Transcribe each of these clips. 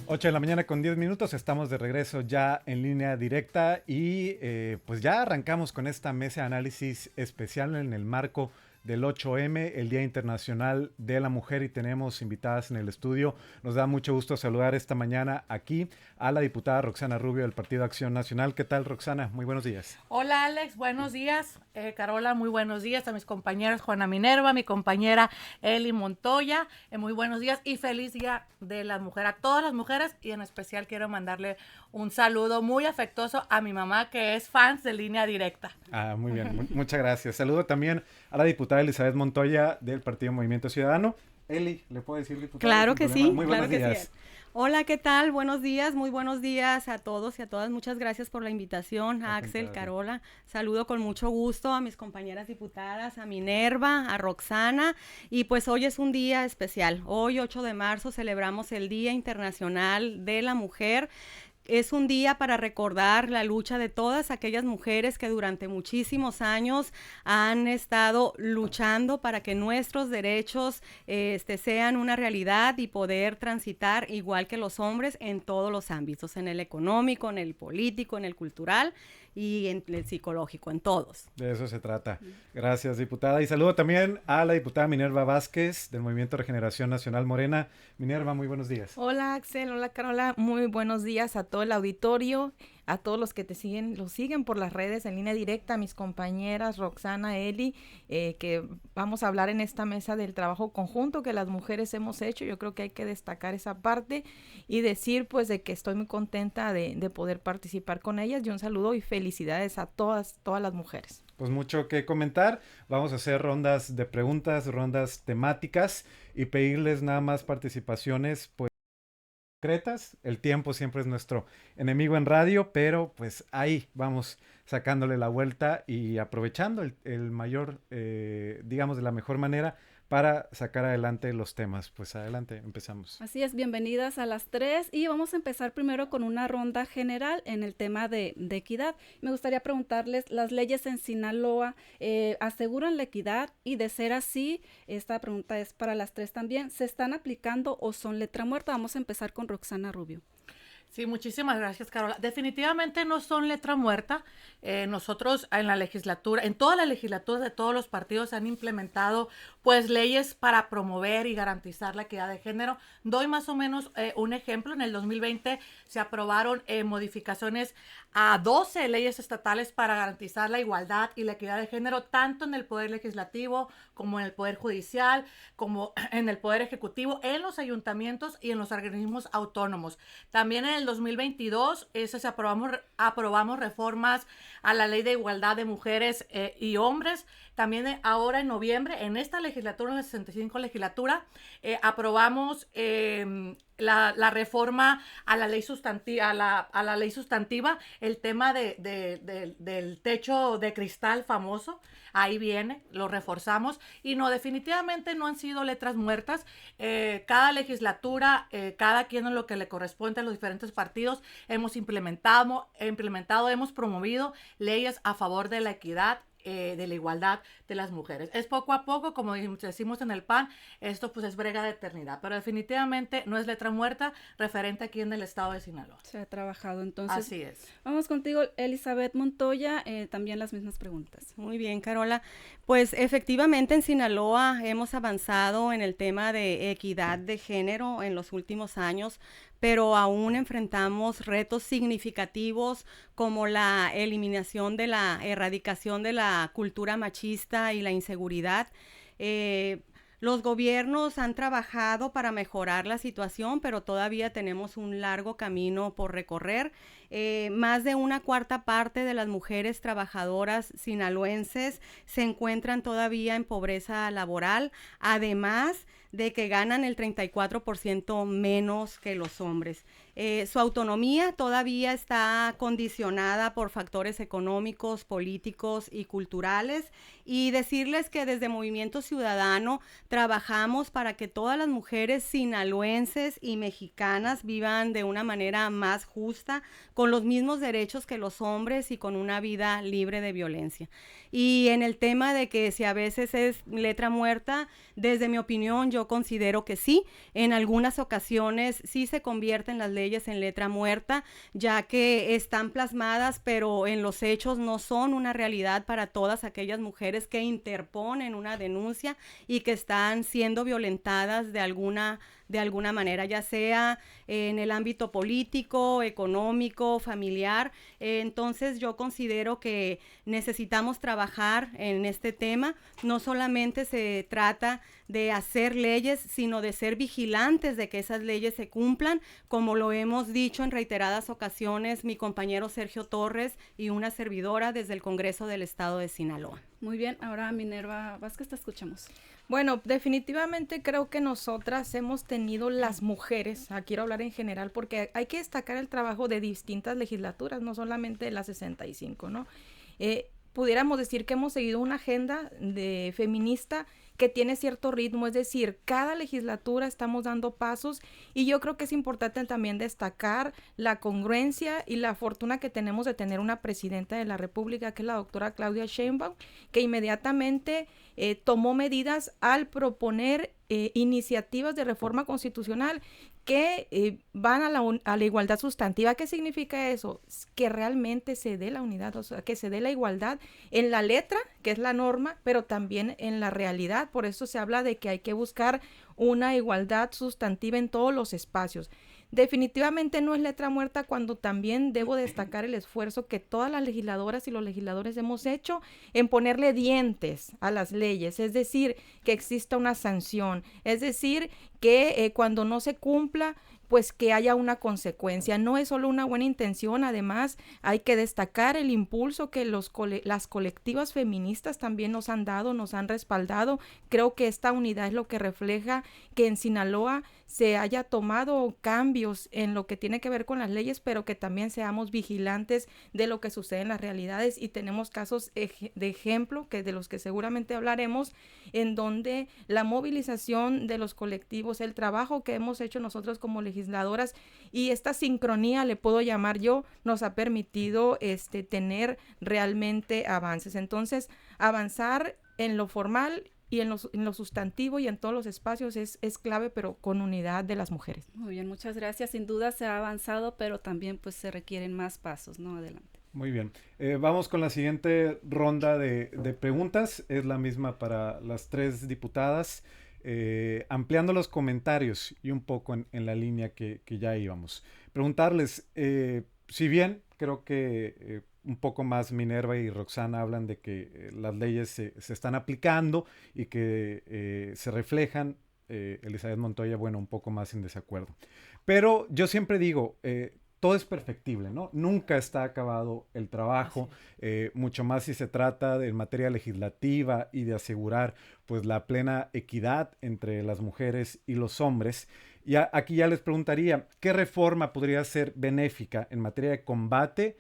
8 de la mañana con 10 minutos, estamos de regreso ya en línea directa y pues ya arrancamos con esta mesa de análisis especial en el marco del 8M, el Día Internacional de la Mujer, y tenemos invitadas en el estudio. Nos da mucho gusto saludar esta mañana aquí a la diputada Roxana Rubio del Partido Acción Nacional. ¿Qué tal, Roxana? Muy buenos días. Hola Alex, buenos días. Carola, muy buenos días a mis compañeras Juana Minerva, mi compañera Eli Montoya. Muy buenos días y feliz Día de la Mujer a todas las mujeres, y en especial quiero mandarle un saludo muy afectuoso a mi mamá, que es fan de Línea Directa. Muy bien, muchas gracias. Saludo también a la diputada Elizabeth Montoya del Partido Movimiento Ciudadano. Eli, ¿le puedo decir diputada? Claro que sí, Muy claro buenos que días. sí. Hola, ¿qué tal? Buenos días, muy buenos días a todos y a todas. Muchas gracias por la invitación, a Axel, Carola. Saludo con mucho gusto a mis compañeras diputadas, a Minerva, a Roxana. Y pues hoy es un día especial. Hoy, 8 de marzo, celebramos el Día Internacional de la Mujer. Es un día para recordar la lucha de todas aquellas mujeres que durante muchísimos años han estado luchando para que nuestros derechos sean una realidad y poder transitar igual que los hombres en todos los ámbitos, en el económico, en el político, en el cultural y en el psicológico, en todos. De eso se trata. Gracias, diputada. Y saludo también a la diputada Minerva Vázquez del Movimiento Regeneración Nacional Morena. Minerva, muy buenos días. Hola Axel, hola Carola, muy buenos días a todo el auditorio, a todos los que lo siguen por las redes en línea directa, a mis compañeras Roxana, Eli, que vamos a hablar en esta mesa del trabajo conjunto que las mujeres hemos hecho. Yo creo que hay que destacar esa parte y decir pues de que estoy muy contenta de poder participar con ellas, y un saludo y felicidades a todas las mujeres. Pues mucho que comentar. Vamos a hacer rondas de preguntas, rondas temáticas y pedirles nada más participaciones pues concretas. El tiempo siempre es nuestro enemigo en radio, pero pues ahí vamos sacándole la vuelta y aprovechando el mayor, digamos, de la mejor manera para sacar adelante los temas. Pues adelante, empezamos. Así es, bienvenidas a las tres, y vamos a empezar primero con una ronda general en el tema de equidad. Me gustaría preguntarles, ¿las leyes en Sinaloa aseguran la equidad? Y de ser así, esta pregunta es para las tres también, ¿se están aplicando o son letra muerta? Vamos a empezar con Roxana Rubio. Sí, muchísimas gracias, Carola. Definitivamente no son letra muerta. Nosotros en la legislatura, en todas las legislaturas de todos los partidos han implementado pues leyes para promover y garantizar la equidad de género. Doy más o menos un ejemplo. En el 2020 se aprobaron modificaciones a 12 leyes estatales para garantizar la igualdad y la equidad de género, tanto en el Poder Legislativo como en el Poder Judicial, como en el Poder Ejecutivo, en los ayuntamientos y en los organismos autónomos. También en el 2022 aprobamos reformas a la Ley de Igualdad de Mujeres y Hombres. También ahora en noviembre, en esta legislatura, en la 65 legislatura, aprobamos la reforma a la ley sustantiva, a la ley sustantiva, el tema del techo de cristal famoso. Ahí viene, lo reforzamos, y no, definitivamente no han sido letras muertas. Cada legislatura, cada quien en lo que le corresponde a los diferentes partidos, hemos implementado, hemos promovido leyes a favor de la equidad, de la igualdad de las mujeres. Es poco a poco, como decimos en el PAN, esto pues es brega de eternidad, pero definitivamente no es letra muerta referente aquí en el estado de Sinaloa. Se ha trabajado, entonces. Así es. Vamos contigo, Elizabeth Montoya, también las mismas preguntas. Muy bien, Carola. Pues efectivamente en Sinaloa hemos avanzado en el tema de equidad de género en los últimos años, pero aún enfrentamos retos significativos como la eliminación de la erradicación de la cultura machista y la inseguridad. Los gobiernos han trabajado para mejorar la situación, pero todavía tenemos un largo camino por recorrer. Más de una cuarta parte de las mujeres trabajadoras sinaloenses se encuentran todavía en pobreza laboral, además de que ganan el 34% menos que los hombres. Su autonomía todavía está condicionada por factores económicos, políticos y culturales, y decirles que desde Movimiento Ciudadano trabajamos para que todas las mujeres sinaloenses y mexicanas vivan de una manera más justa, con los mismos derechos que los hombres y con una vida libre de violencia. Y en el tema de que si a veces es letra muerta, desde mi opinión yo yo considero que sí. En algunas ocasiones sí se convierten las leyes en letra muerta, ya que están plasmadas, pero en los hechos no son una realidad para todas aquellas mujeres que interponen una denuncia y que están siendo violentadas de alguna manera, ya sea en el ámbito político, económico, familiar. Entonces yo considero que necesitamos trabajar en este tema. No solamente se trata de hacer leyes, sino de ser vigilantes de que esas leyes se cumplan, como lo hemos dicho en reiteradas ocasiones mi compañero Sergio Torres y una servidora desde el Congreso del Estado de Sinaloa. Muy bien, ahora Minerva Vázquez, te escuchamos. Bueno, definitivamente creo que nosotras hemos tenido, las mujeres, quiero hablar en general porque hay que destacar el trabajo de distintas legislaturas, no solamente de la 65, ¿no? Pudiéramos decir que hemos seguido una agenda feminista que tiene cierto ritmo, es decir, cada legislatura estamos dando pasos, y yo creo que es importante también destacar la congruencia y la fortuna que tenemos de tener una presidenta de la República, que es la doctora Claudia Sheinbaum, que inmediatamente tomó medidas al proponer iniciativas de reforma constitucional que van a la igualdad sustantiva. ¿Qué significa eso? Que realmente se dé la unidad, o sea, que se dé la igualdad en la letra, que es la norma, pero también en la realidad. Por eso se habla de que hay que buscar una igualdad sustantiva en todos los espacios. Definitivamente no es letra muerta, cuando también debo destacar el esfuerzo que todas las legisladoras y los legisladores hemos hecho en ponerle dientes a las leyes, es decir, que exista una sanción, es decir, que cuando no se cumpla, pues que haya una consecuencia. No es solo una buena intención, además hay que destacar el impulso que las colectivas feministas también nos han dado, nos han respaldado. Creo que esta unidad es lo que refleja que en Sinaloa se haya tomado cambios en lo que tiene que ver con las leyes, pero que también seamos vigilantes de lo que sucede en las realidades, y tenemos casos de ejemplo, que de los que seguramente hablaremos, en donde la movilización de los colectivos, el trabajo que hemos hecho nosotros como legisladoras y esta sincronía, le puedo llamar yo, nos ha permitido tener realmente avances. Entonces, avanzar en lo formal y en lo sustantivo y en todos los espacios es clave, pero con unidad de las mujeres. Muy bien, muchas gracias. Sin duda se ha avanzado, pero también pues se requieren más pasos, ¿no? Adelante. Muy bien. Vamos con la siguiente ronda de preguntas. Es la misma para las tres diputadas. Ampliando los comentarios y un poco en la línea que ya íbamos. Preguntarles, si bien creo que un poco más Minerva y Roxana hablan de que las leyes se están aplicando y que se reflejan, Elizabeth Montoya, bueno, un poco más en desacuerdo. Pero yo siempre digo, todo es perfectible, ¿no? Nunca está acabado el trabajo, mucho más si se trata de materia legislativa y de asegurar pues la plena equidad entre las mujeres y los hombres. Y aquí ya les preguntaría, ¿qué reforma podría ser benéfica en materia de combate?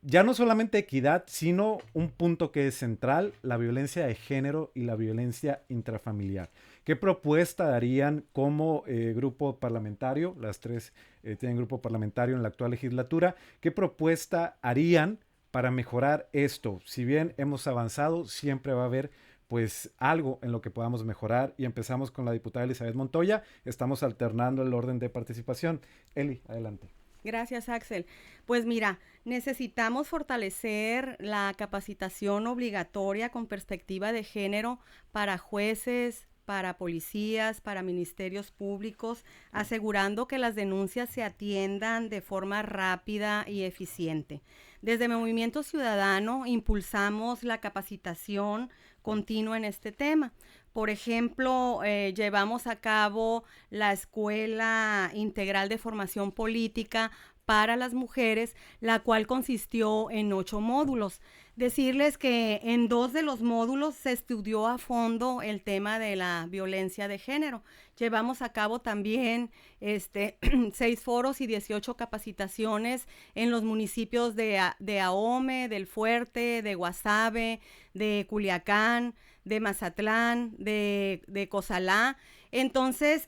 Ya no solamente equidad, sino un punto que es central, la violencia de género y la violencia intrafamiliar. ¿Qué propuesta darían como grupo parlamentario? Las tres tienen grupo parlamentario en la actual legislatura. ¿Qué propuesta harían para mejorar esto? Si bien hemos avanzado, siempre va a haber pues algo en lo que podamos mejorar, y empezamos con la diputada Elizabeth Montoya. Estamos alternando el orden de participación. Eli, adelante. Gracias, Axel. Pues mira, necesitamos fortalecer la capacitación obligatoria con perspectiva de género para jueces, para policías, para ministerios públicos, asegurando que las denuncias se atiendan de forma rápida y eficiente. Desde Movimiento Ciudadano impulsamos la capacitación continua en este tema. Por ejemplo, llevamos a cabo la Escuela Integral de Formación Política para las mujeres, la cual consistió en 8 módulos. Decirles que en 2 de los módulos se estudió a fondo el tema de la violencia de género. Llevamos a cabo también 6 foros y 18 capacitaciones en los municipios de Ahome, del Fuerte, de Guasave, de Culiacán, de Mazatlán, de Cozalá. Entonces,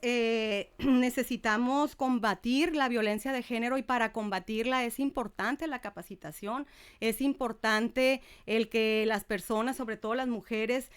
necesitamos combatir la violencia de género y para combatirla es importante la capacitación, es importante el que las personas, sobre todo las mujeres,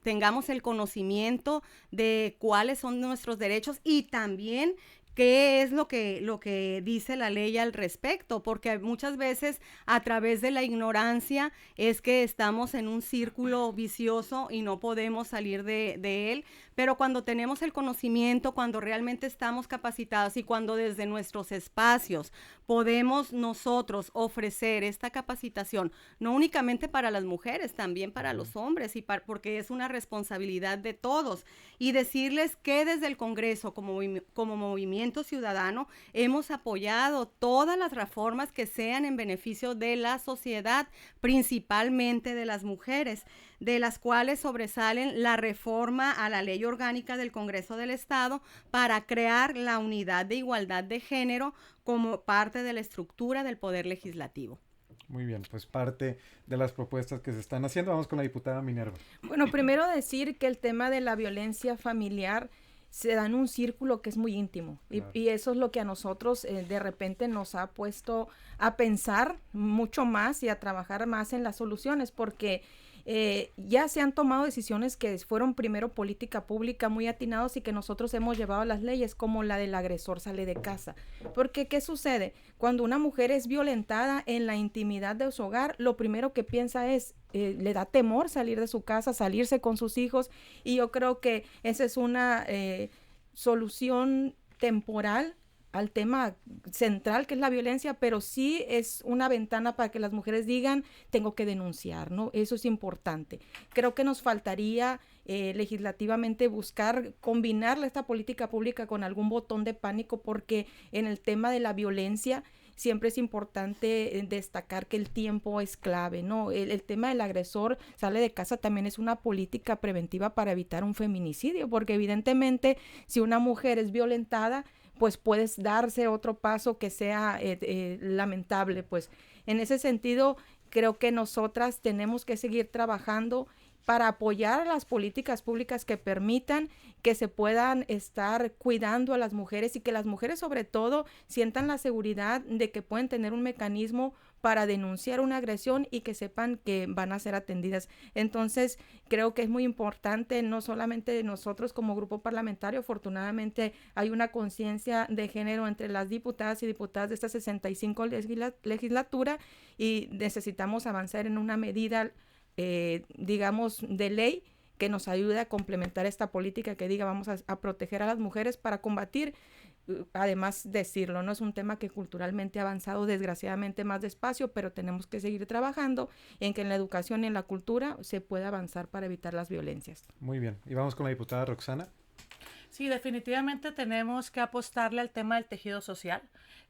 tengamos el conocimiento de cuáles son nuestros derechos y también qué es lo que dice la ley al respecto, porque muchas veces a través de la ignorancia es que estamos en un círculo vicioso y no podemos salir de él, pero cuando tenemos el conocimiento, cuando realmente estamos capacitados y cuando desde nuestros espacios podemos nosotros ofrecer esta capacitación, no únicamente para las mujeres, también para los hombres, porque es una responsabilidad de todos, y decirles que desde el Congreso como movimiento ciudadano hemos apoyado todas las reformas que sean en beneficio de la sociedad, principalmente de las mujeres, de las cuales sobresalen la reforma a la Ley Orgánica del Congreso del Estado para crear la unidad de igualdad de género como parte de la estructura del Poder Legislativo. Muy bien, pues parte de las propuestas que se están haciendo. Vamos con la diputada Minerva. Bueno, primero decir que el tema de la violencia familiar se da en un círculo que es muy íntimo, claro. y eso es lo que a nosotros de repente nos ha puesto a pensar mucho más y a trabajar más en las soluciones, porque ya se han tomado decisiones que fueron primero política pública muy atinados y que nosotros hemos llevado a las leyes, como la del agresor sale de casa. Porque, ¿qué sucede? Cuando una mujer es violentada en la intimidad de su hogar, lo primero que piensa es, le da temor salir de su casa, salirse con sus hijos, y yo creo que esa es una solución temporal al tema central que es la violencia, pero sí es una ventana para que las mujeres digan, tengo que denunciar, ¿no? Eso es importante. Creo que nos faltaría legislativamente buscar combinar esta política pública con algún botón de pánico, porque en el tema de la violencia siempre es importante destacar que el tiempo es clave, ¿no? El tema del agresor sale de casa también es una política preventiva para evitar un feminicidio, porque evidentemente si una mujer es violentada, pues puedes darse otro paso que sea lamentable. Pues en ese sentido creo que nosotras tenemos que seguir trabajando para apoyar a las políticas públicas que permitan que se puedan estar cuidando a las mujeres y que las mujeres sobre todo sientan la seguridad de que pueden tener un mecanismo para denunciar una agresión y que sepan que van a ser atendidas. Entonces, creo que es muy importante, no solamente de nosotros como grupo parlamentario, afortunadamente hay una conciencia de género entre las diputadas y diputadas de esta 65 legislatura y necesitamos avanzar en una medida, digamos, de ley que nos ayude a complementar esta política que diga vamos a proteger a las mujeres para combatir. Además decirlo, no es un tema que culturalmente ha avanzado desgraciadamente más despacio, pero tenemos que seguir trabajando en que en la educación y en la cultura se pueda avanzar para evitar las violencias. Muy bien, y vamos con la diputada Roxana. Sí, definitivamente tenemos que apostarle al tema del tejido social.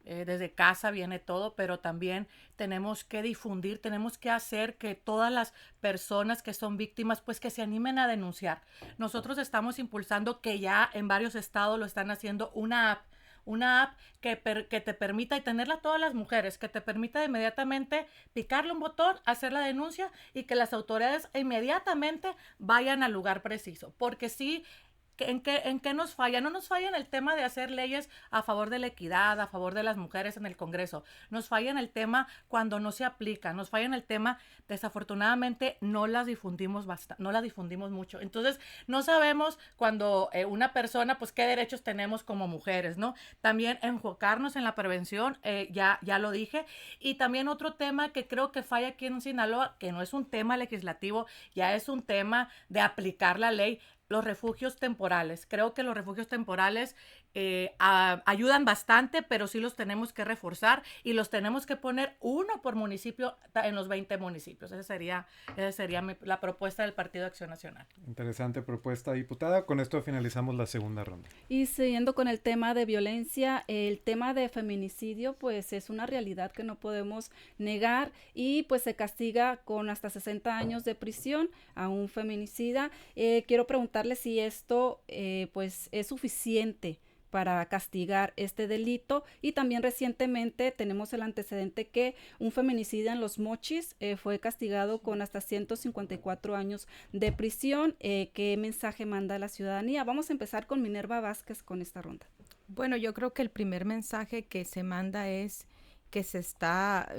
Desde casa viene todo, pero también tenemos que difundir, tenemos que hacer que todas las personas que son víctimas, pues que se animen a denunciar. Nosotros estamos impulsando, que ya en varios estados lo están haciendo, una app que te permita, y tenerla todas las mujeres, que te permita inmediatamente picarle un botón, hacer la denuncia y que las autoridades inmediatamente vayan al lugar preciso. Porque sí, ¿en qué nos falla? No nos falla en el tema de hacer leyes a favor de la equidad, a favor de las mujeres en el Congreso. Nos falla en el tema cuando no se aplica. Nos falla en el tema, desafortunadamente, no las difundimos mucho. Entonces, no sabemos cuando una persona, pues, qué derechos tenemos como mujeres, ¿no? También enfocarnos en la prevención, ya lo dije. Y también otro tema que creo que falla aquí en Sinaloa, que no es un tema legislativo, ya es un tema de aplicar la ley, los refugios temporales. Creo que los refugios temporales ayudan bastante, pero sí los tenemos que reforzar y los tenemos que poner uno por municipio en los 20 municipios. Esa sería la propuesta del Partido de Acción Nacional. Interesante propuesta, diputada. Con esto finalizamos la segunda ronda. Y siguiendo con el tema de violencia, el tema de feminicidio, pues es una realidad que no podemos negar y pues se castiga con hasta 60 años de prisión a un feminicida. Quiero preguntarle si esto pues es suficiente para castigar este delito. Y también recientemente tenemos el antecedente que un feminicida en Los Mochis fue castigado con hasta 154 años de prisión. ¿Qué mensaje manda a la ciudadanía? Vamos a empezar con Minerva Vázquez con esta ronda. Bueno, yo creo que el primer mensaje que se manda es que se está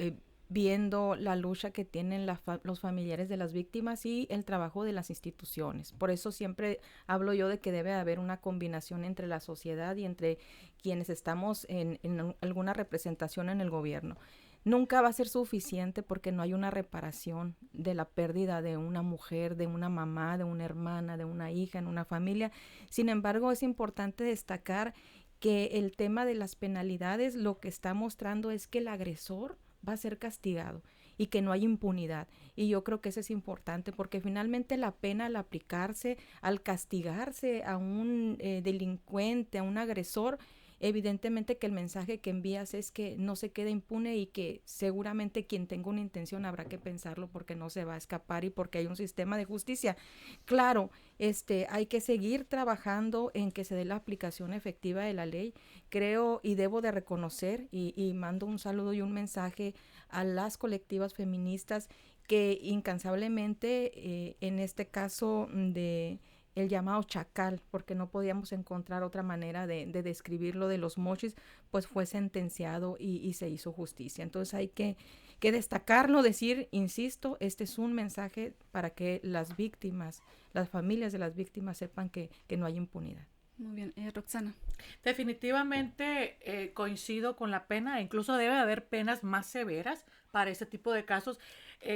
viendo la lucha que tienen los familiares de las víctimas y el trabajo de las instituciones. Por eso siempre hablo yo de que debe haber una combinación entre la sociedad y entre quienes estamos en alguna representación en el gobierno. Nunca va a ser suficiente porque no hay una reparación de la pérdida de una mujer, de una mamá, de una hermana, de una hija en una familia. Sin embargo, es importante destacar que el tema de las penalidades lo que está mostrando es que el agresor va a ser castigado y que no hay impunidad. Y yo creo que eso es importante porque finalmente la pena al aplicarse, al castigarse a un delincuente, a un agresor, evidentemente que el mensaje que envías es que no se quede impune y que seguramente quien tenga una intención habrá que pensarlo porque no se va a escapar y porque hay un sistema de justicia. Claro, hay que seguir trabajando en que se dé la aplicación efectiva de la ley. Creo y debo de reconocer y mando un saludo y un mensaje a las colectivas feministas que incansablemente en este caso de el llamado chacal, porque no podíamos encontrar otra manera de describirlo de Los Mochis, pues fue sentenciado y se hizo justicia. Entonces hay que destacarlo, decir, insisto, este es un mensaje para que las víctimas, las familias de las víctimas sepan que no hay impunidad. Muy bien, Roxana. Definitivamente coincido con la pena, incluso debe haber penas más severas para este tipo de casos.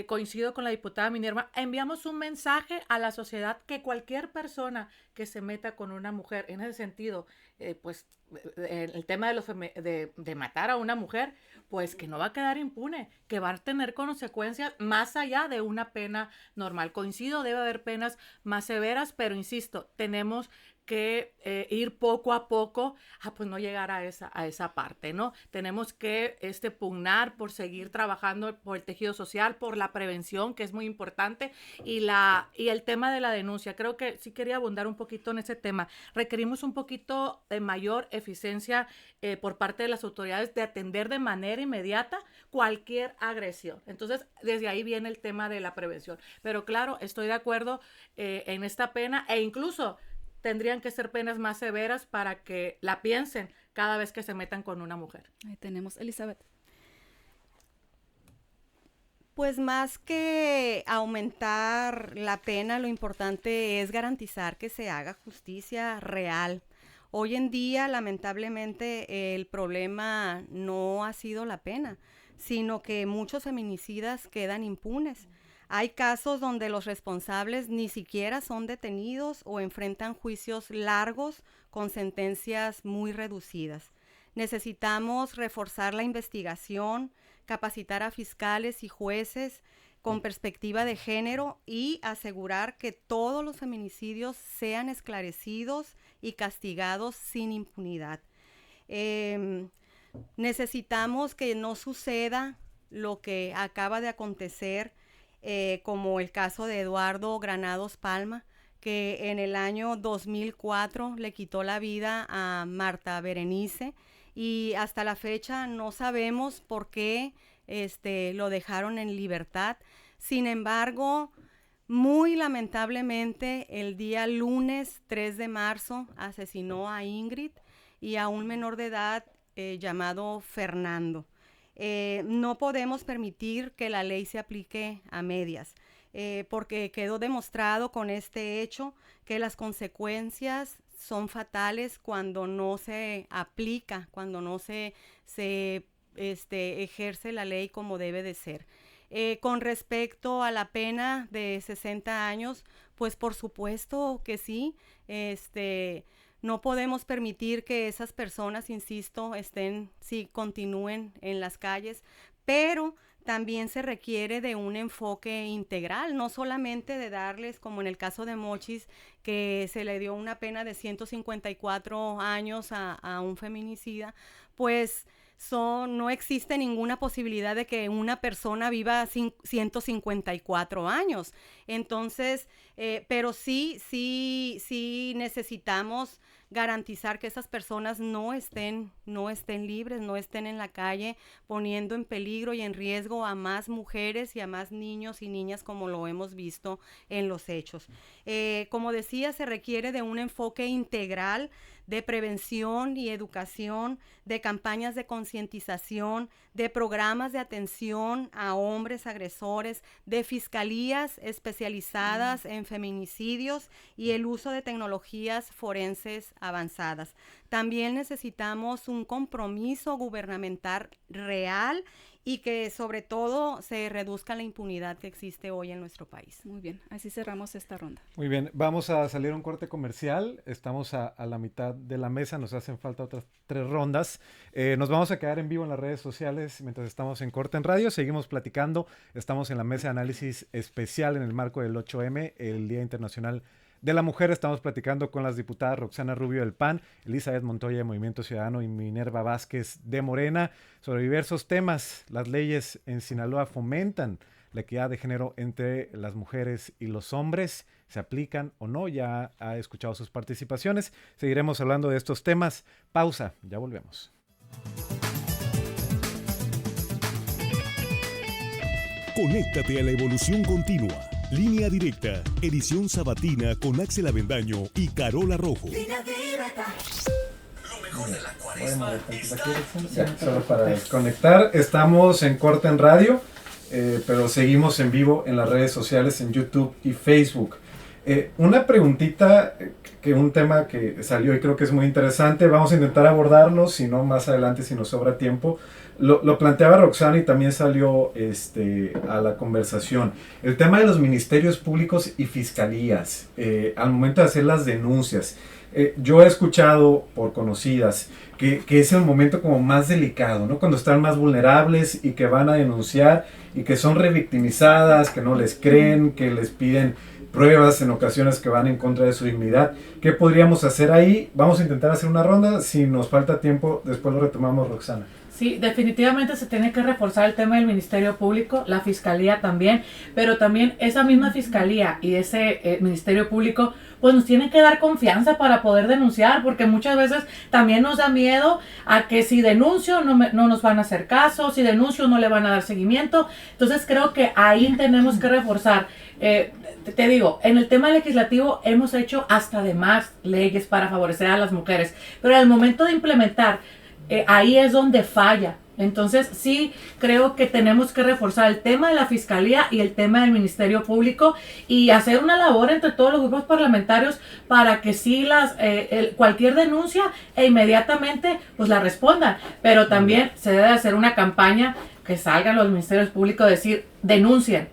Coincido con la diputada Minerva. Enviamos un mensaje a la sociedad que cualquier persona que se meta con una mujer, en ese sentido, el tema de matar a una mujer, pues que no va a quedar impune, que va a tener consecuencias más allá de una pena normal. Coincido, debe haber penas más severas, pero insisto, tenemos que ir poco a poco pues no llegar a esa parte, ¿no? Tenemos que pugnar por seguir trabajando por el tejido social, por la prevención, que es muy importante, y el tema de la denuncia. Creo que sí quería abundar un poquito en ese tema. Requerimos un poquito de mayor eficiencia por parte de las autoridades de atender de manera inmediata cualquier agresión. Entonces, desde ahí viene el tema de la prevención. Pero claro, estoy de acuerdo en esta pena e incluso tendrían que ser penas más severas para que la piensen cada vez que se metan con una mujer. Ahí tenemos, Elizabeth. Pues más que aumentar la pena, lo importante es garantizar que se haga justicia real. Hoy en día, lamentablemente, el problema no ha sido la pena, sino que muchos feminicidas quedan impunes. Hay casos donde los responsables ni siquiera son detenidos o enfrentan juicios largos con sentencias muy reducidas. Necesitamos reforzar la investigación, capacitar a fiscales y jueces con perspectiva de género y asegurar que todos los feminicidios sean esclarecidos y castigados sin impunidad. Necesitamos que no suceda lo que acaba de acontecer, como el caso de Eduardo Granados Palma, que en el año 2004 le quitó la vida a Marta Berenice y hasta la fecha no sabemos por qué lo dejaron en libertad. Sin embargo, muy lamentablemente, el día lunes 3 de marzo asesinó a Ingrid y a un menor de edad llamado Fernando. No podemos permitir que la ley se aplique a medias, porque quedó demostrado con este hecho que las consecuencias son fatales cuando no se aplica, cuando no se ejerce la ley como debe de ser. Con respecto a la pena de 60 años, pues por supuesto que sí, no podemos permitir que esas personas, insisto, continúen en las calles, pero también se requiere de un enfoque integral, no solamente de darles, como en el caso de Mochis, que se le dio una pena de 154 años a un feminicida, pues no existe ninguna posibilidad de que una persona viva 154 años. Entonces, pero sí necesitamos garantizar que esas personas no estén libres, no estén en la calle, poniendo en peligro y en riesgo a más mujeres y a más niños y niñas, como lo hemos visto en los hechos. Como decía, se requiere de un enfoque integral de prevención y educación, de campañas de concientización, de programas de atención a hombres agresores, de fiscalías especializadas en feminicidios y el uso de tecnologías forenses avanzadas. También necesitamos un compromiso gubernamental real y que sobre todo se reduzca la impunidad que existe hoy en nuestro país. Muy bien, así cerramos esta ronda. Muy bien, vamos a salir a un corte comercial. Estamos a la mitad de la mesa, nos hacen falta otras 3 rondas. Nos vamos a quedar en vivo en las redes sociales mientras estamos en Corte en Radio. Seguimos platicando. Estamos en la mesa de análisis especial en el marco del 8M, el Día Internacional de la Mujer. Estamos platicando con las diputadas Roxana Rubio del PAN, Elizabeth Montoya de Movimiento Ciudadano y Minerva Vázquez de Morena sobre diversos temas. Las leyes en Sinaloa fomentan la equidad de género entre las mujeres y los hombres. ¿Se aplican o no? Ya ha escuchado sus participaciones. Seguiremos hablando de estos temas. Pausa, ya volvemos. Conéctate a la evolución continua. Línea Directa, edición sabatina con Axel Avendaño y Carola Rojo. Línea Directa. Lo mejor de la cuaresma ya, solo para conectar, estamos en Corte en Radio, pero seguimos en vivo en las redes sociales, en YouTube y Facebook. Una preguntita, un tema que salió y creo que es muy interesante, vamos a intentar abordarlo, si no más adelante, si nos sobra tiempo. Lo planteaba Roxana y también salió a la conversación. El tema de los ministerios públicos y fiscalías, al momento de hacer las denuncias. Yo he escuchado por conocidas que es el momento como más delicado, ¿no? Cuando están más vulnerables y que van a denunciar y que son revictimizadas, que no les creen, que les piden pruebas en ocasiones que van en contra de su dignidad. ¿Qué podríamos hacer ahí? Vamos a intentar hacer una ronda. Si nos falta tiempo, después lo retomamos, Roxana. Sí, definitivamente se tiene que reforzar el tema del Ministerio Público, la Fiscalía también, pero también esa misma Fiscalía y ese Ministerio Público pues nos tienen que dar confianza para poder denunciar, porque muchas veces también nos da miedo a que si denuncio no nos van a hacer caso, si denuncio no le van a dar seguimiento. Entonces creo que ahí tenemos que reforzar. Te digo, en el tema legislativo hemos hecho hasta de más leyes para favorecer a las mujeres, pero al momento de implementar, ahí es donde falla. Entonces sí creo que tenemos que reforzar el tema de la Fiscalía y el tema del Ministerio Público y hacer una labor entre todos los grupos parlamentarios para que sí cualquier denuncia inmediatamente pues la respondan. Pero también se debe hacer una campaña que salgan los ministerios públicos a decir, denuncien.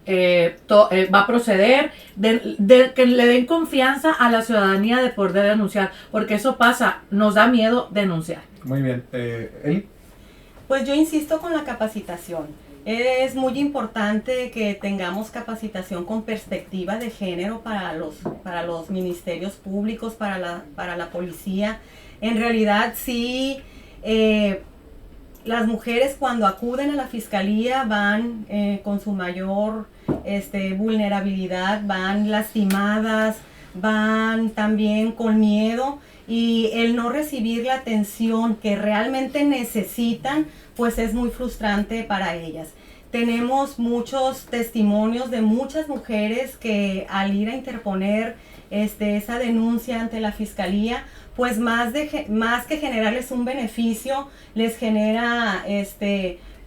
Va a proceder, que le den confianza a la ciudadanía de poder denunciar, porque eso pasa, nos da miedo denunciar. Muy bien, Eli. Pues yo insisto con la capacitación. Es muy importante que tengamos capacitación con perspectiva de género para los ministerios públicos, para la policía. En realidad sí, las mujeres cuando acuden a la fiscalía van con su mayor vulnerabilidad, van lastimadas, van también con miedo, y el no recibir la atención que realmente necesitan pues es muy frustrante para ellas. Tenemos muchos testimonios de muchas mujeres que al ir a interponer esa denuncia ante la fiscalía, pues más que generarles un beneficio, les genera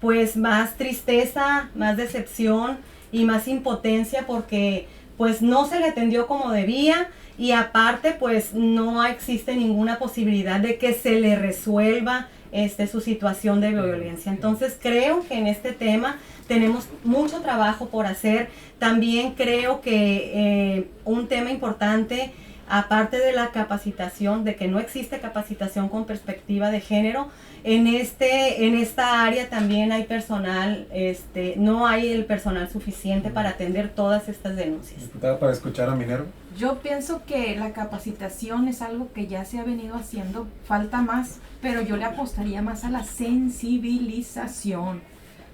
pues más tristeza, más decepción y más impotencia, porque pues no se le atendió como debía, y aparte pues no existe ninguna posibilidad de que se le resuelva su situación de violencia. Entonces creo que en este tema tenemos mucho trabajo por hacer. También creo que un tema importante, aparte de la capacitación, de que no existe capacitación con perspectiva de género, en esta área también hay personal, no hay el personal suficiente para atender todas estas denuncias. Diputada, para escuchar a Minerva. Yo pienso que la capacitación es algo que ya se ha venido haciendo, falta más, pero yo le apostaría más a la sensibilización,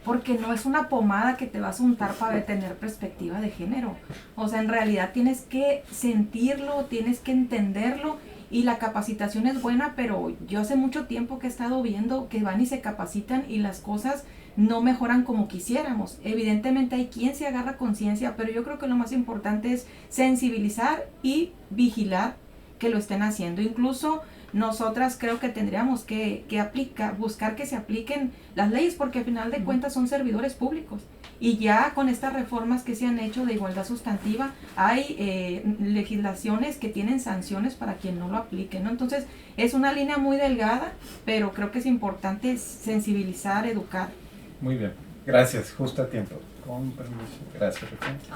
porque no es una pomada que te vas a untar para tener perspectiva de género. O sea, en realidad tienes que sentirlo, tienes que entenderlo, y la capacitación es buena, pero yo hace mucho tiempo que he estado viendo que van y se capacitan y las cosas no mejoran como quisiéramos. Evidentemente hay quien se agarra conciencia, pero yo creo que lo más importante es sensibilizar y vigilar que lo estén haciendo. Incluso nosotras creo que tendríamos que aplicar, buscar que se apliquen las leyes, porque al final de cuentas son servidores públicos. Y ya con estas reformas que se han hecho de igualdad sustantiva, hay legislaciones que tienen sanciones para quien no lo aplique, ¿no? Entonces, es una línea muy delgada, pero creo que es importante sensibilizar, educar. Muy bien, gracias, justo a tiempo. Con permiso, gracias.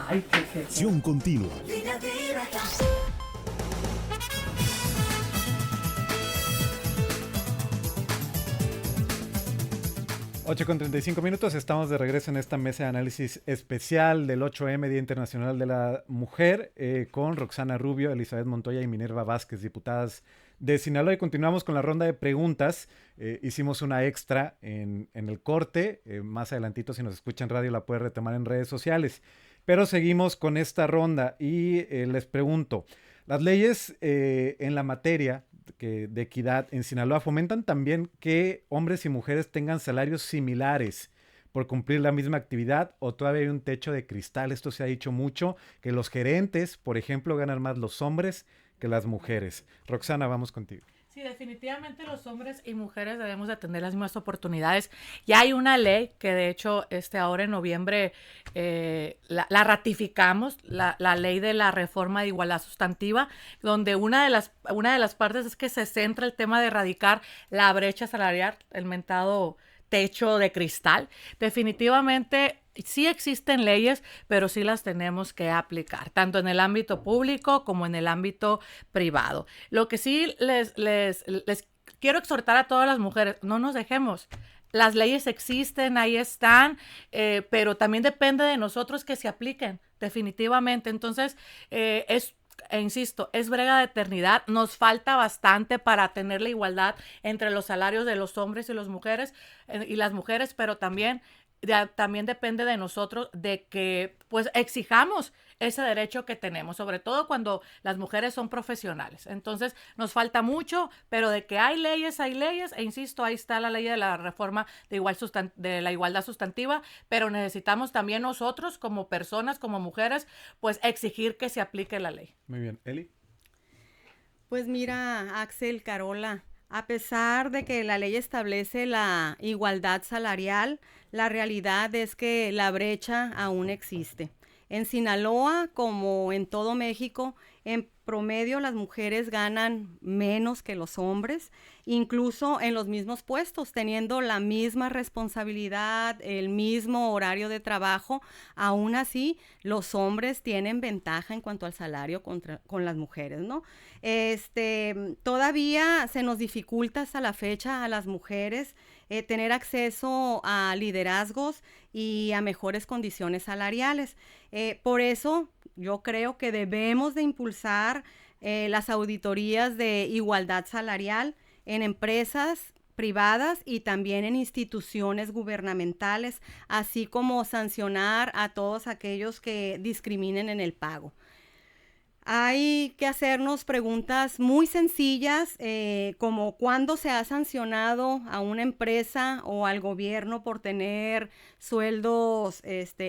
Ay, qué Acción continua. Línea directa. 8:35 estamos de regreso en esta mesa de análisis especial del 8M, Día Internacional de la Mujer, con Roxana Rubio, Elizabeth Montoya y Minerva Vázquez, diputadas de Sinaloa. Y continuamos con la ronda de preguntas. Hicimos una extra en el corte. Más adelantito, si nos escuchan en radio, la puede retomar en redes sociales. Pero seguimos con esta ronda y les pregunto, ¿las leyes en la materia de equidad en Sinaloa fomentan también que hombres y mujeres tengan salarios similares por cumplir la misma actividad, o todavía hay un techo de cristal? Esto se ha dicho mucho, que los gerentes, por ejemplo, ganan más los hombres que las mujeres. Roxana, vamos contigo. Sí, definitivamente los hombres y mujeres debemos de tener las mismas oportunidades. Ya hay una ley que de hecho ahora en noviembre la ratificamos, la ley de la reforma de igualdad sustantiva, donde una de las partes es que se centra el tema de erradicar la brecha salarial, el mentado techo de cristal. Definitivamente sí existen leyes, pero sí las tenemos que aplicar, tanto en el ámbito público como en el ámbito privado. Lo que sí les quiero exhortar a todas las mujeres, no nos dejemos. Las leyes existen, ahí están, pero también depende de nosotros que se apliquen, definitivamente. Entonces, insisto, es brega de eternidad, nos falta bastante para tener la igualdad entre los salarios de los hombres y las mujeres, pero también depende de nosotros de que pues exijamos ese derecho que tenemos, sobre todo cuando las mujeres son profesionales. Entonces nos falta mucho, pero de que hay leyes, e insisto, ahí está la ley de la reforma de la igualdad sustantiva, pero necesitamos también nosotros como personas, como mujeres, pues exigir que se aplique la ley. Muy bien, Eli. Pues mira, Axel, Carola, a pesar de que la ley establece la igualdad salarial, la realidad es que la brecha aún existe. En Sinaloa, como en todo México, en promedio las mujeres ganan menos que los hombres, incluso en los mismos puestos, teniendo la misma responsabilidad, el mismo horario de trabajo. Aún así, los hombres tienen ventaja en cuanto al salario con las mujeres, ¿no? Todavía se nos dificulta hasta la fecha a las mujeres tener acceso a liderazgos y a mejores condiciones salariales. Por eso yo creo que debemos de impulsar las auditorías de igualdad salarial en empresas privadas y también en instituciones gubernamentales, así como sancionar a todos aquellos que discriminen en el pago. Hay que hacernos preguntas muy sencillas, como ¿cuándo se ha sancionado a una empresa o al gobierno por tener sueldos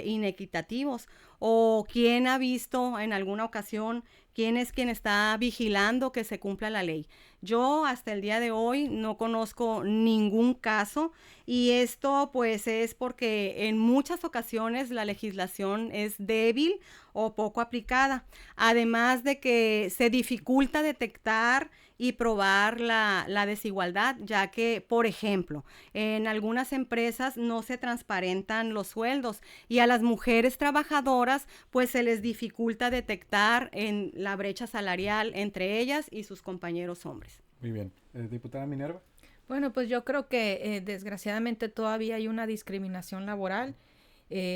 inequitativos? ¿O quién ha visto en alguna ocasión quién es quien está vigilando que se cumpla la ley? Yo hasta el día de hoy no conozco ningún caso, y esto pues es porque en muchas ocasiones la legislación es débil o poco aplicada, además de que se dificulta detectar y probar la desigualdad, ya que, por ejemplo, en algunas empresas no se transparentan los sueldos y a las mujeres trabajadoras pues se les dificulta detectar en la brecha salarial entre ellas y sus compañeros hombres. Muy bien. Diputada Minerva. Bueno, pues yo creo que desgraciadamente todavía hay una discriminación laboral,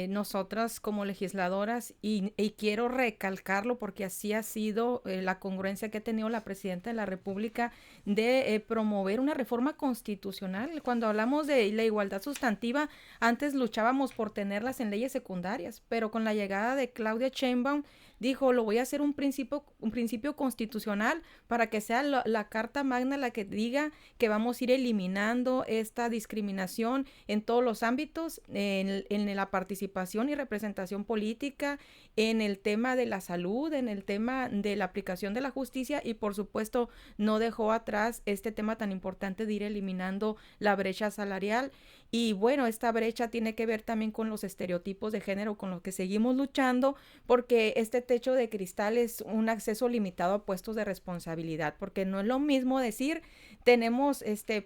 nosotras como legisladoras, y quiero recalcarlo porque así ha sido la congruencia que ha tenido la Presidenta de la República de promover una reforma constitucional. Cuando hablamos de la igualdad sustantiva, antes luchábamos por tenerlas en leyes secundarias, pero con la llegada de Claudia Sheinbaum dijo, lo voy a hacer un principio constitucional para que sea la Carta Magna la que diga que vamos a ir eliminando esta discriminación en todos los ámbitos, en la participación y representación política, en el tema de la salud, en el tema de la aplicación de la justicia, y por supuesto no dejó atrás este tema tan importante de ir eliminando la brecha salarial. Y bueno, esta brecha tiene que ver también con los estereotipos de género con los que seguimos luchando, porque este techo de cristal es un acceso limitado a puestos de responsabilidad, porque no es lo mismo decir tenemos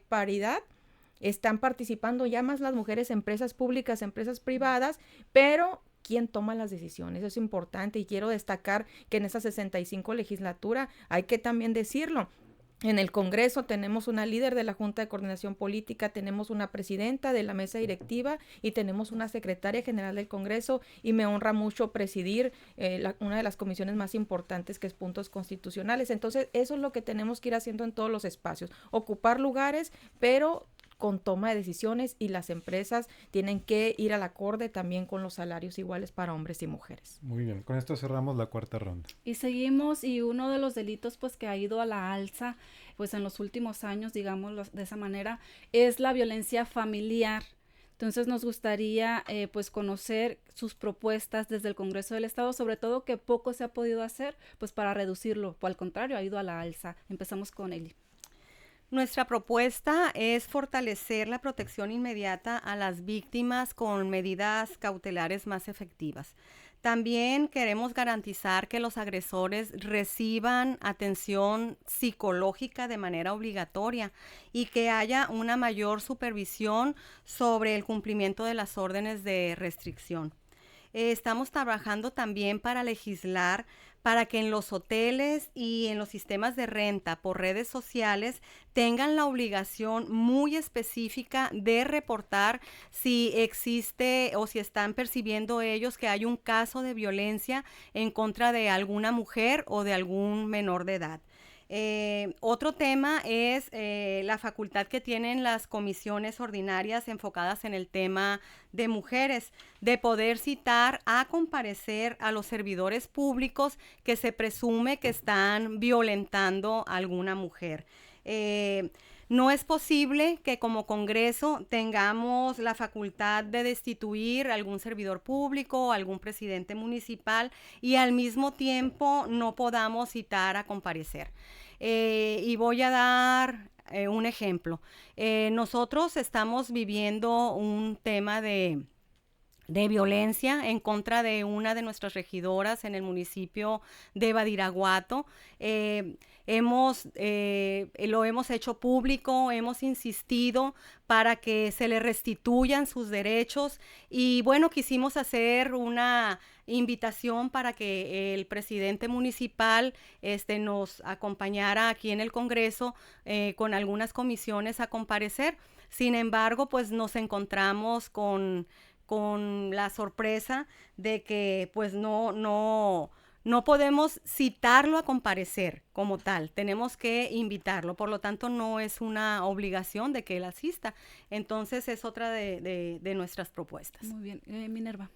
paridad, están participando ya más las mujeres en empresas públicas, empresas privadas, pero ¿quién toma las decisiones? Eso es importante, y quiero destacar que en esa 65 legislatura hay que también decirlo. En el Congreso tenemos una líder de la Junta de Coordinación Política, tenemos una presidenta de la mesa directiva y tenemos una secretaria general del Congreso, y me honra mucho presidir una de las comisiones más importantes, que es Puntos Constitucionales. Entonces, eso es lo que tenemos que ir haciendo en todos los espacios, ocupar lugares, pero con toma de decisiones, y las empresas tienen que ir al acorde también con los salarios iguales para hombres y mujeres. Muy bien, con esto cerramos la cuarta ronda. Y seguimos, y uno de los delitos pues que ha ido a la alza pues en los últimos años, digámoslo de esa manera, es la violencia familiar. Entonces nos gustaría pues conocer sus propuestas desde el Congreso del Estado, sobre todo que poco se ha podido hacer pues para reducirlo, o al contrario, ha ido a la alza. Empezamos con Eli. Nuestra propuesta es fortalecer la protección inmediata a las víctimas con medidas cautelares más efectivas. También queremos garantizar que los agresores reciban atención psicológica de manera obligatoria y que haya una mayor supervisión sobre el cumplimiento de las órdenes de restricción. Estamos trabajando también para legislar para que en los hoteles y en los sistemas de renta por redes sociales tengan la obligación muy específica de reportar si existe o si están percibiendo ellos que hay un caso de violencia en contra de alguna mujer o de algún menor de edad. Otro tema es la facultad que tienen las comisiones ordinarias enfocadas en el tema de mujeres, de poder citar a comparecer a los servidores públicos que se presume que están violentando a alguna mujer. No es posible que como Congreso tengamos la facultad de destituir a algún servidor público, algún presidente municipal, y al mismo tiempo no podamos citar a comparecer. Y voy a dar un ejemplo. Nosotros estamos viviendo un tema de violencia en contra de una de nuestras regidoras en el municipio de Badiraguato. Lo hemos hecho público, hemos insistido para que se le restituyan sus derechos, y bueno, quisimos hacer una invitación para que el presidente municipal nos acompañara aquí en el Congreso con algunas comisiones a comparecer. Sin embargo, pues nos encontramos con la sorpresa de que pues no podemos citarlo a comparecer como tal, tenemos que invitarlo, por lo tanto no es una obligación de que él asista. Entonces es otra de nuestras propuestas. Muy bien, Minerva.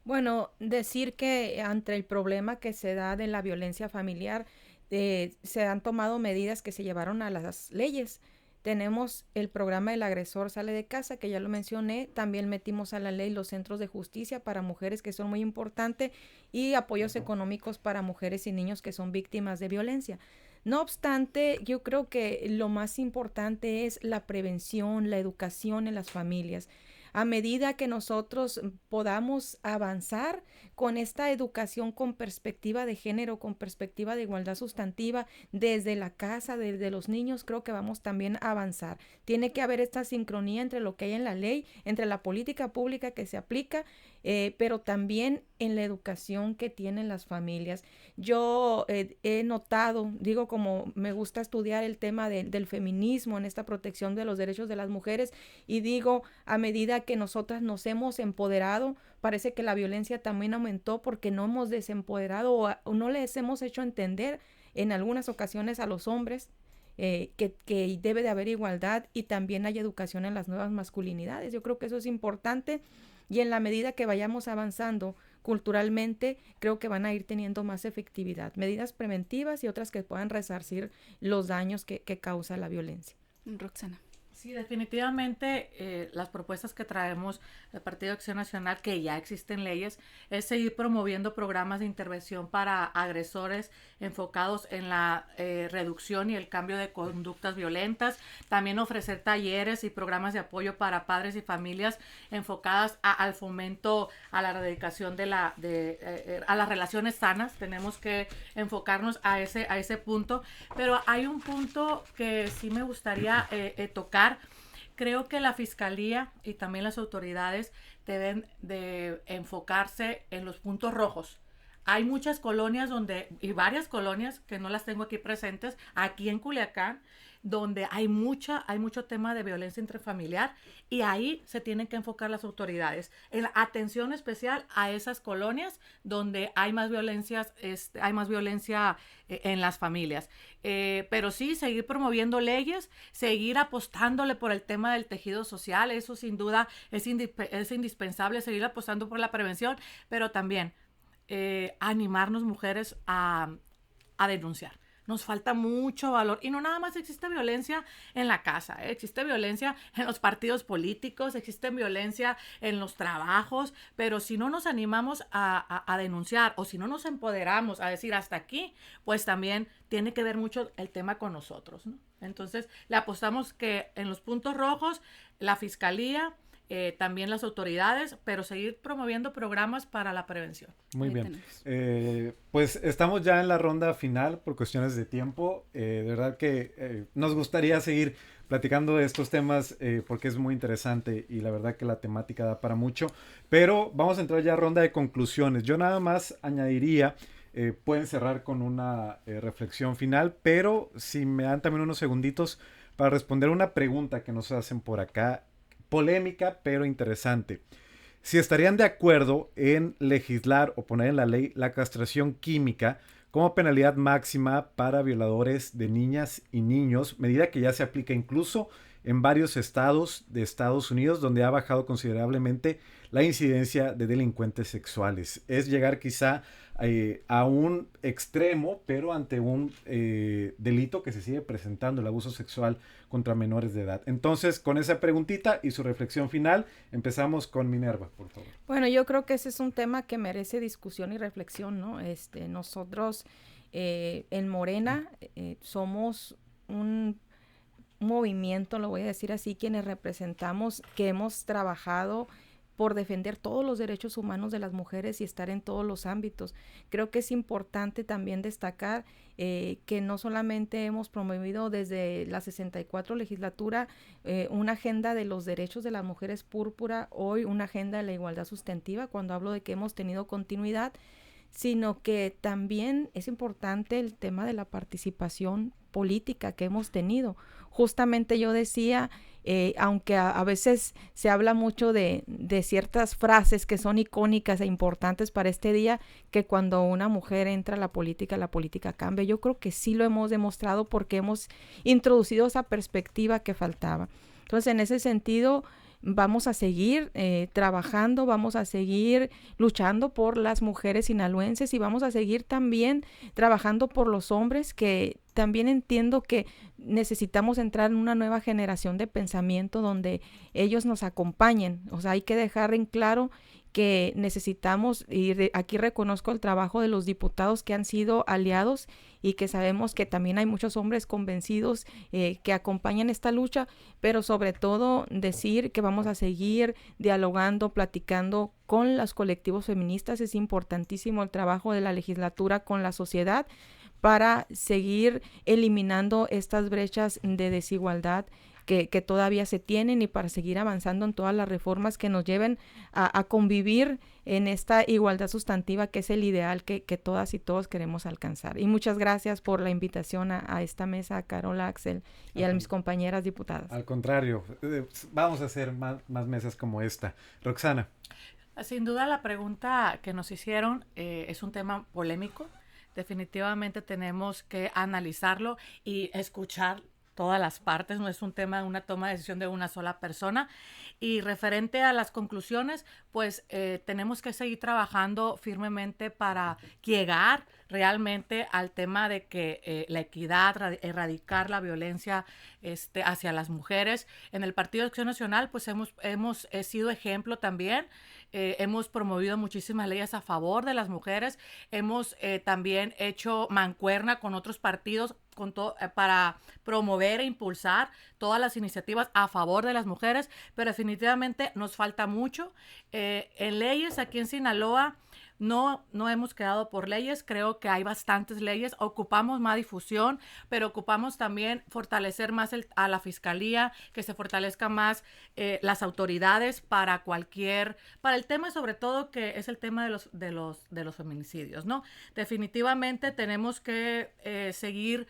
Bueno, decir que ante el problema que se da de la violencia familiar, se han tomado medidas que se llevaron a las leyes. Tenemos el programa del agresor sale de casa, que ya lo mencioné. También metimos a la ley los centros de justicia para mujeres, que son muy importantes, y apoyos económicos para mujeres y niños que son víctimas de violencia. No obstante, yo creo que lo más importante es la prevención, la educación en las familias. A medida que nosotros podamos avanzar con esta educación con perspectiva de género, con perspectiva de igualdad sustantiva, desde la casa, desde los niños, creo que vamos también a avanzar. Tiene que haber esta sincronía entre lo que hay en la ley, entre la política pública que se aplica pero también en la educación que tienen las familias. Yo he notado, digo, como me gusta estudiar el tema del feminismo en esta protección de los derechos de las mujeres, y digo, a medida que nosotras nos hemos empoderado, parece que la violencia también aumentó porque no hemos desempoderado o no les hemos hecho entender en algunas ocasiones a los hombres que debe de haber igualdad y también hay educación en las nuevas masculinidades. Yo creo que eso es importante y en la medida que vayamos avanzando culturalmente, creo que van a ir teniendo más efectividad. Medidas preventivas y otras que puedan resarcir los daños que causa la violencia. Roxana. Sí, definitivamente las propuestas que traemos del Partido de Acción Nacional, que ya existen leyes, es seguir promoviendo programas de intervención para agresores enfocados en la reducción y el cambio de conductas violentas, también ofrecer talleres y programas de apoyo para padres y familias enfocadas al fomento, a la erradicación a las relaciones sanas. Tenemos que enfocarnos a ese punto, pero hay un punto que sí me gustaría tocar. Creo que la Fiscalía y también las autoridades deben de enfocarse en los puntos rojos. Hay muchas colonias y varias colonias que no las tengo aquí presentes, aquí en Culiacán, donde hay mucho tema de violencia intrafamiliar y ahí se tienen que enfocar las autoridades en la atención especial a esas colonias donde hay más violencia en las familias. Pero sí, seguir promoviendo leyes, seguir apostándole por el tema del tejido social, eso sin duda es indispensable, seguir apostando por la prevención, pero también animarnos mujeres a denunciar. Nos falta mucho valor y no nada más existe violencia en la casa, existe violencia en los partidos políticos, existe violencia en los trabajos, pero si no nos animamos a denunciar o si no nos empoderamos a decir hasta aquí, pues también tiene que ver mucho el tema con nosotros, ¿no? Entonces le apostamos que en los puntos rojos la Fiscalía, también las autoridades, pero seguir promoviendo programas para la prevención. Muy bien. Pues estamos ya en la ronda final por cuestiones de tiempo. De verdad que nos gustaría seguir platicando de estos temas porque es muy interesante y la verdad que la temática da para mucho. Pero vamos a entrar ya a ronda de conclusiones. Yo nada más añadiría, pueden cerrar con una reflexión final, pero si me dan también unos segunditos para responder una pregunta que nos hacen por acá, polémica pero interesante. Si estarían de acuerdo en legislar o poner en la ley la castración química como penalidad máxima para violadores de niñas y niños, medida que ya se aplica incluso en varios estados de Estados Unidos, donde ha bajado considerablemente la incidencia de delincuentes sexuales. Es llegar quizá a un extremo, pero ante un delito que se sigue presentando, el abuso sexual contra menores de edad. Entonces, con esa preguntita y su reflexión final, empezamos con Minerva, por favor. Bueno, yo creo que ese es un tema que merece discusión y reflexión, ¿no? Nosotros en Morena somos un movimiento, lo voy a decir así, quienes representamos, que hemos trabajado por defender todos los derechos humanos de las mujeres y estar en todos los ámbitos. Creo que es importante también destacar que no solamente hemos promovido desde la 64 legislatura una agenda de los derechos de las mujeres púrpura, hoy una agenda de la igualdad sustantiva, cuando hablo de que hemos tenido continuidad, sino que también es importante el tema de la participación política que hemos tenido. Justamente yo decía, aunque a veces se habla mucho de ciertas frases que son icónicas e importantes para este día, que cuando una mujer entra a la política cambia. Yo creo que sí lo hemos demostrado porque hemos introducido esa perspectiva que faltaba. Entonces, en ese sentido, vamos a seguir trabajando, vamos a seguir luchando por las mujeres sinaloenses y vamos a seguir también trabajando por los hombres, que también entiendo que necesitamos entrar en una nueva generación de pensamiento donde ellos nos acompañen. O sea, hay que dejar en claro que necesitamos, y aquí reconozco el trabajo de los diputados que han sido aliados y que sabemos que también hay muchos hombres convencidos que acompañan esta lucha, pero sobre todo decir que vamos a seguir dialogando, platicando con los colectivos feministas. Es importantísimo el trabajo de la legislatura con la sociedad para seguir eliminando estas brechas de desigualdad que todavía se tienen y para seguir avanzando en todas las reformas que nos lleven a convivir en esta igualdad sustantiva que es el ideal que todas y todos queremos alcanzar. Y muchas gracias por la invitación a esta mesa, a Carola, Axel y a mis compañeras diputadas. Al contrario, vamos a hacer más mesas como esta. Roxana. Sin duda la pregunta que nos hicieron es un tema polémico. Definitivamente tenemos que analizarlo y escuchar todas las partes, no es un tema de una toma de decisión de una sola persona. Y referente a las conclusiones, pues tenemos que seguir trabajando firmemente para llegar realmente al tema de que la equidad, erradicar la violencia hacia las mujeres. En el Partido de Acción Nacional, pues hemos sido ejemplo también. Hemos promovido muchísimas leyes a favor de las mujeres. Hemos también hecho mancuerna con otros partidos para promover e impulsar todas las iniciativas a favor de las mujeres, pero definitivamente nos falta mucho. En leyes aquí en Sinaloa no hemos quedado por leyes, creo que hay bastantes leyes, ocupamos más difusión, pero ocupamos también fortalecer más a la fiscalía, que se fortalezca más las autoridades para el tema sobre todo que es el tema de los feminicidios, ¿no? Definitivamente tenemos que seguir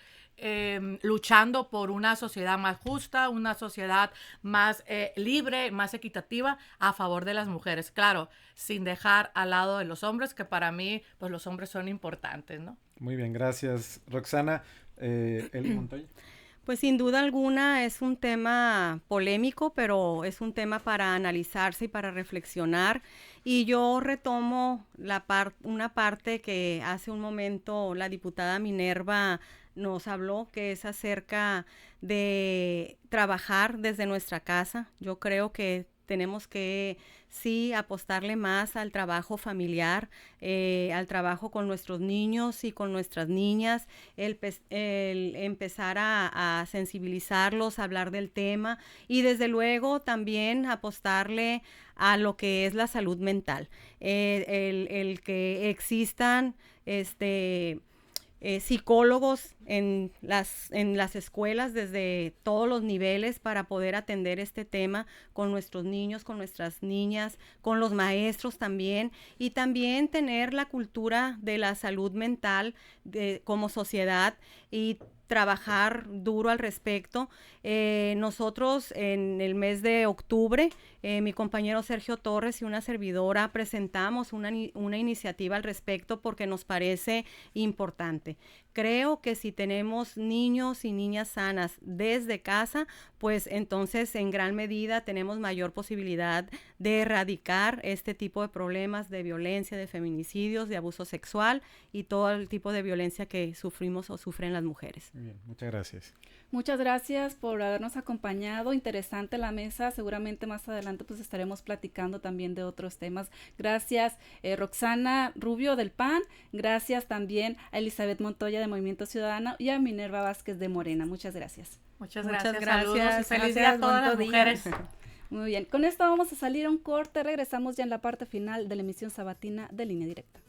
luchando por una sociedad más justa, una sociedad más libre, más equitativa a favor de las mujeres. Claro, sin dejar al lado de los hombres, que para mí, pues los hombres son importantes, ¿no? Muy bien, gracias, Roxana. Eli Montoya. Pues sin duda alguna es un tema polémico, pero es un tema para analizarse y para reflexionar. Y yo retomo una parte que hace un momento la diputada Minerva nos habló, que es acerca de trabajar desde nuestra casa. Yo creo que tenemos que sí apostarle más al trabajo familiar, al trabajo con nuestros niños y con nuestras niñas, el empezar a sensibilizarlos, a hablar del tema y desde luego también apostarle a lo que es la salud mental, el que existan psicólogos en las escuelas desde todos los niveles para poder atender este tema con nuestros niños, con nuestras niñas, con los maestros también, y también tener la cultura de la salud mental como sociedad y trabajar duro al respecto. Nosotros en el mes de octubre, mi compañero Sergio Torres y una servidora presentamos una iniciativa al respecto porque nos parece importante. Creo que si tenemos niños y niñas sanas desde casa, pues entonces en gran medida tenemos mayor posibilidad de erradicar este tipo de problemas de violencia, de feminicidios, de abuso sexual y todo el tipo de violencia que sufrimos o sufren las mujeres. Muy bien, muchas gracias. Muchas gracias por habernos acompañado. Interesante la mesa. Seguramente más adelante pues estaremos platicando también de otros temas. Gracias Roxana Rubio del PAN. Gracias también a Elizabeth Montoya de Movimiento Ciudadano y a Minerva Vázquez de Morena. Muchas gracias. Muchas gracias. Saludos y feliz día a todas las mujeres. Muy bien. Con esto vamos a salir a un corte. Regresamos ya en la parte final de la emisión sabatina de Línea Directa.